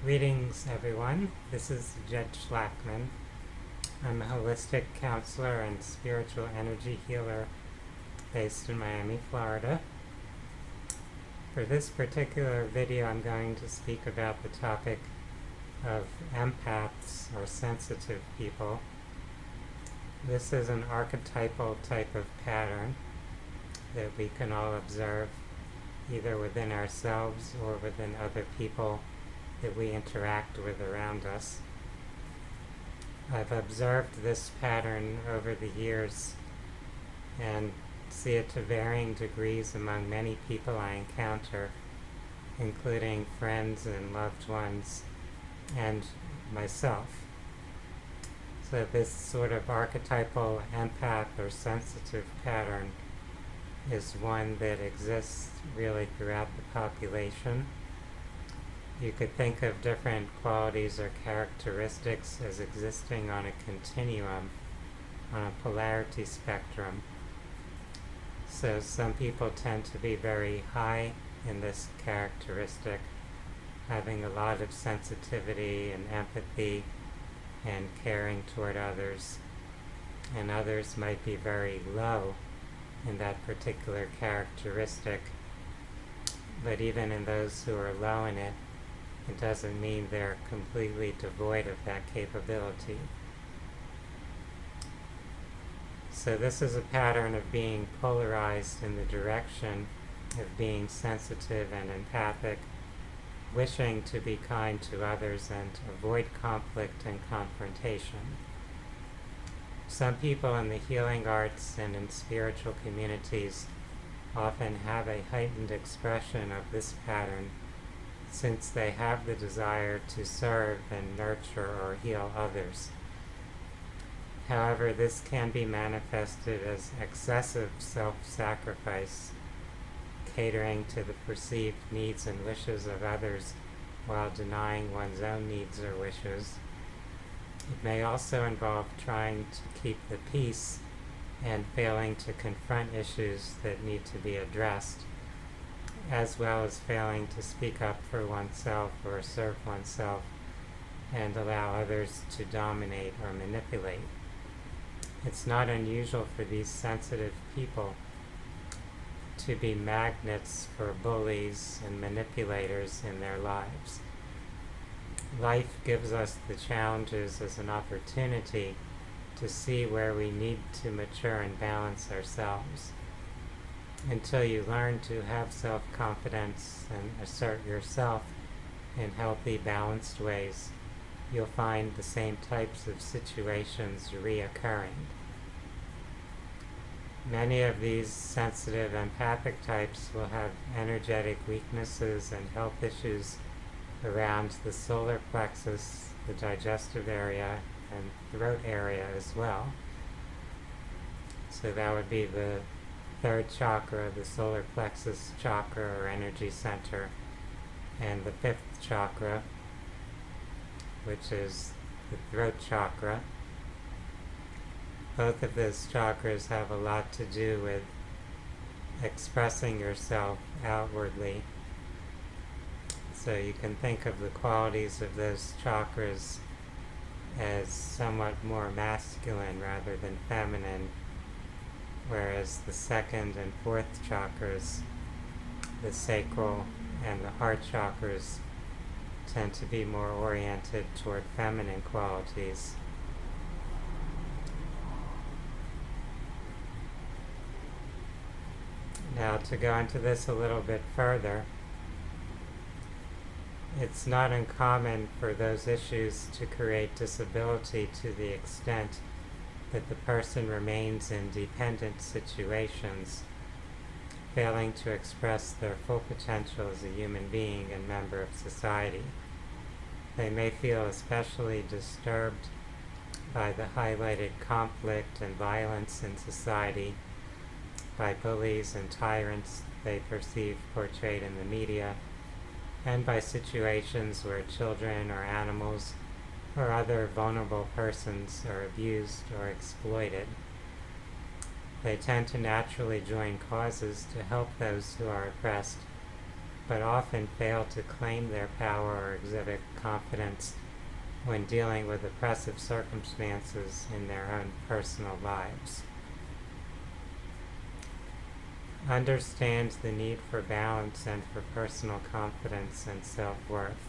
Greetings, everyone. This is Jed Schlackman. I'm a holistic counselor and spiritual energy healer based in Miami, Florida. For this particular video, I'm going to speak about the topic of empaths or sensitive people. This is an archetypal type of pattern that we can all observe either within ourselves or within other people that we interact with around us. I've observed this pattern over the years and see it to varying degrees among many people I encounter, including friends and loved ones and myself. So this sort of archetypal empath or sensitive pattern is one that exists really throughout the population. You could think of different qualities or characteristics as existing on a continuum, on a polarity spectrum. So some people tend to be very high in this characteristic, having a lot of sensitivity and empathy and caring toward others. And others might be very low in that particular characteristic. But even in those who are low in it, it doesn't mean they're completely devoid of that capability. So this is a pattern of being polarized in the direction of being sensitive and empathic, wishing to be kind to others and avoid conflict and confrontation. Some people in the healing arts and in spiritual communities often have a heightened expression of this pattern, since they have the desire to serve and nurture or heal others. However, this can be manifested as excessive self-sacrifice, catering to the perceived needs and wishes of others while denying one's own needs or wishes. It may also involve trying to keep the peace and failing to confront issues that need to be addressed, as well as failing to speak up for oneself or assert oneself and allow others to dominate or manipulate. It's not unusual for these sensitive people to be magnets for bullies and manipulators in their lives. Life gives us the challenges as an opportunity to see where we need to mature and balance ourselves. Until you learn to have self-confidence and assert yourself in healthy, balanced ways, you'll find the same types of situations reoccurring. Many of these sensitive, empathic types will have energetic weaknesses and health issues around the solar plexus, the digestive area, and throat area as well. So that would be the third chakra, the solar plexus chakra or energy center, and the fifth chakra, which is the throat chakra. Both of those chakras have a lot to do with expressing yourself outwardly. So you can think of the qualities of those chakras as somewhat more masculine rather than feminine, whereas the second and fourth chakras, the sacral and the heart chakras, tend to be more oriented toward feminine qualities. Now, to go into this a little bit further, it's not uncommon for those issues to create disability to the extent that the person remains in dependent situations, failing to express their full potential as a human being and member of society. They may feel especially disturbed by the highlighted conflict and violence in society, by bullies and tyrants they perceive portrayed in the media, and by situations where children or animals or other vulnerable persons are abused or exploited. They tend to naturally join causes to help those who are oppressed but often fail to claim their power or exhibit confidence when dealing with oppressive circumstances in their own personal lives. Understand the need for balance and for personal confidence and self-worth.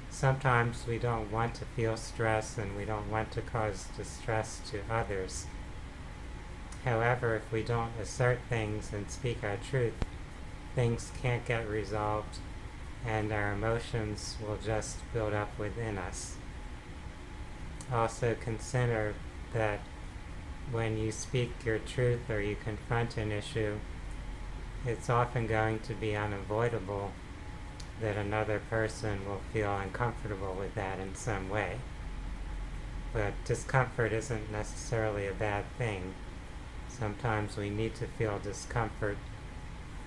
Sometimes we don't want to feel stress and we don't want to cause distress to others. However, if we don't assert things and speak our truth, things can't get resolved and our emotions will just build up within us. Also consider that when you speak your truth or you confront an issue, it's often going to be unavoidable that another person will feel uncomfortable with that in some way. But discomfort isn't necessarily a bad thing. Sometimes we need to feel discomfort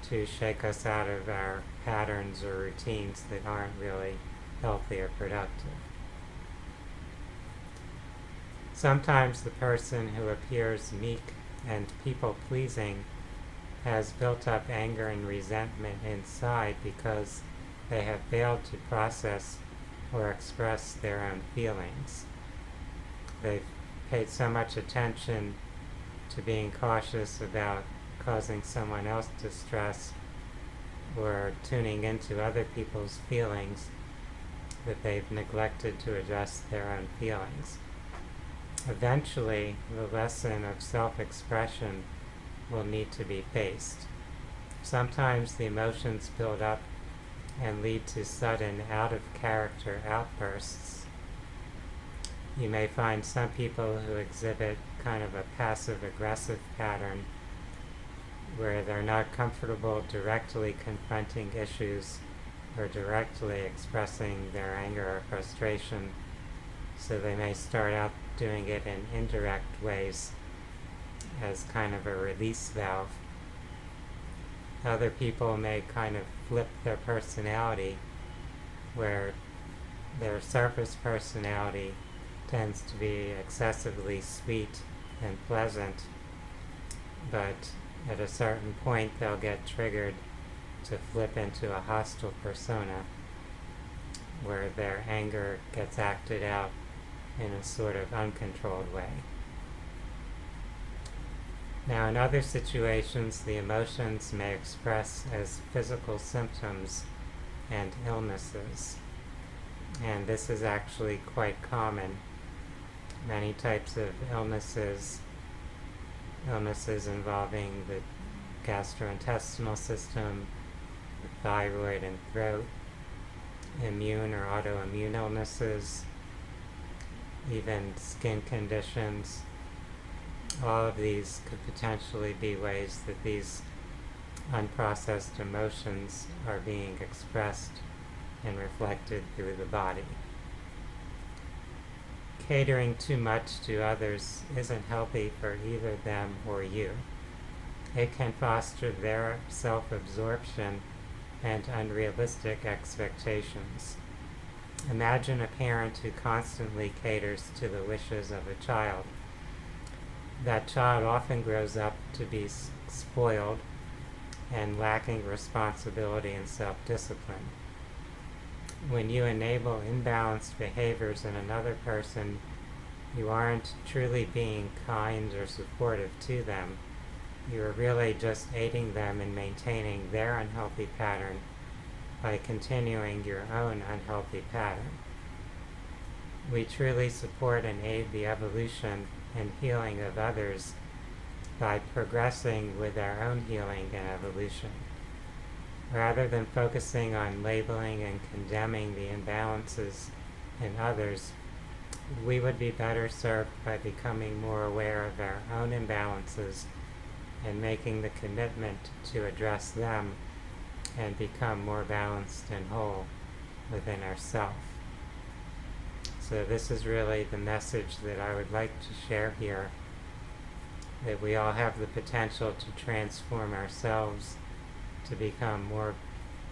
to shake us out of our patterns or routines that aren't really healthy or productive. Sometimes the person who appears meek and people-pleasing has built up anger and resentment inside because they have failed to process or express their own feelings. They've paid so much attention to being cautious about causing someone else distress or tuning into other people's feelings that they've neglected to address their own feelings. Eventually, the lesson of self-expression will need to be faced. Sometimes the emotions build up and lead to sudden, out-of-character outbursts. You may find some people who exhibit kind of a passive-aggressive pattern where they're not comfortable directly confronting issues or directly expressing their anger or frustration, so they may start out doing it in indirect ways as kind of a release valve. Other people may kind of flip their personality, where their surface personality tends to be excessively sweet and pleasant, but at a certain point they'll get triggered to flip into a hostile persona, where their anger gets acted out in a sort of uncontrolled way. Now, in other situations, the emotions may express as physical symptoms and illnesses. And this is actually quite common. Many types of illnesses involving the gastrointestinal system, the thyroid and throat, immune or autoimmune illnesses, even skin conditions. All of these could potentially be ways that these unprocessed emotions are being expressed and reflected through the body. Catering too much to others isn't healthy for either them or you. It can foster their self-absorption and unrealistic expectations. Imagine a parent who constantly caters to the wishes of a child. That child often grows up to be spoiled and lacking responsibility and self-discipline. When you enable imbalanced behaviors in another person, you aren't truly being kind or supportive to them. You are really just aiding them in maintaining their unhealthy pattern by continuing your own unhealthy pattern. We truly support and aid the evolution and healing of others by progressing with our own healing and evolution. Rather than focusing on labeling and condemning the imbalances in others, we would be better served by becoming more aware of our own imbalances and making the commitment to address them and become more balanced and whole within ourselves. So this is really the message that I would like to share here, that we all have the potential to transform ourselves to become more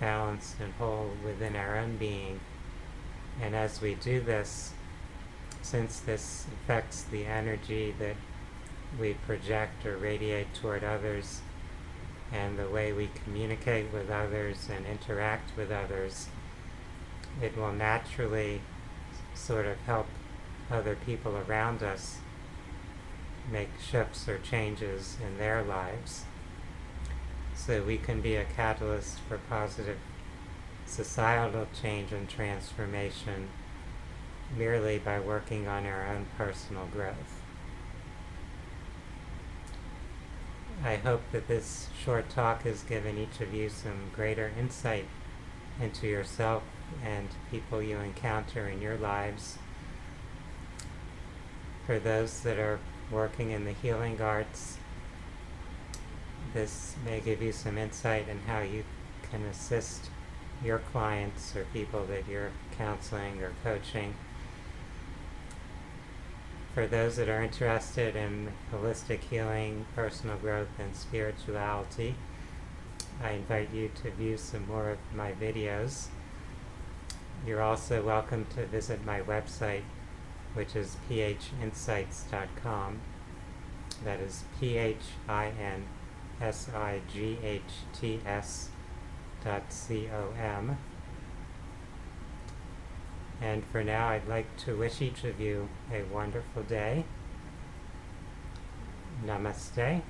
balanced and whole within our own being. And as we do this, since this affects the energy that we project or radiate toward others, and the way we communicate with others and interact with others, it will naturally sort of help other people around us make shifts or changes in their lives. So we can be a catalyst for positive societal change and transformation merely by working on our own personal growth. I hope that this short talk has given each of you some greater insight into yourself and people you encounter in your lives. For those that are working in the healing arts, this may give you some insight in how you can assist your clients or people that you're counseling or coaching. For those that are interested in holistic healing, personal growth, and spirituality, I invite you to view some more of my videos. You're also welcome to visit my website, which is phinsights.com. That is phinsights.com. And for now, I'd like to wish each of you a wonderful day. Namaste.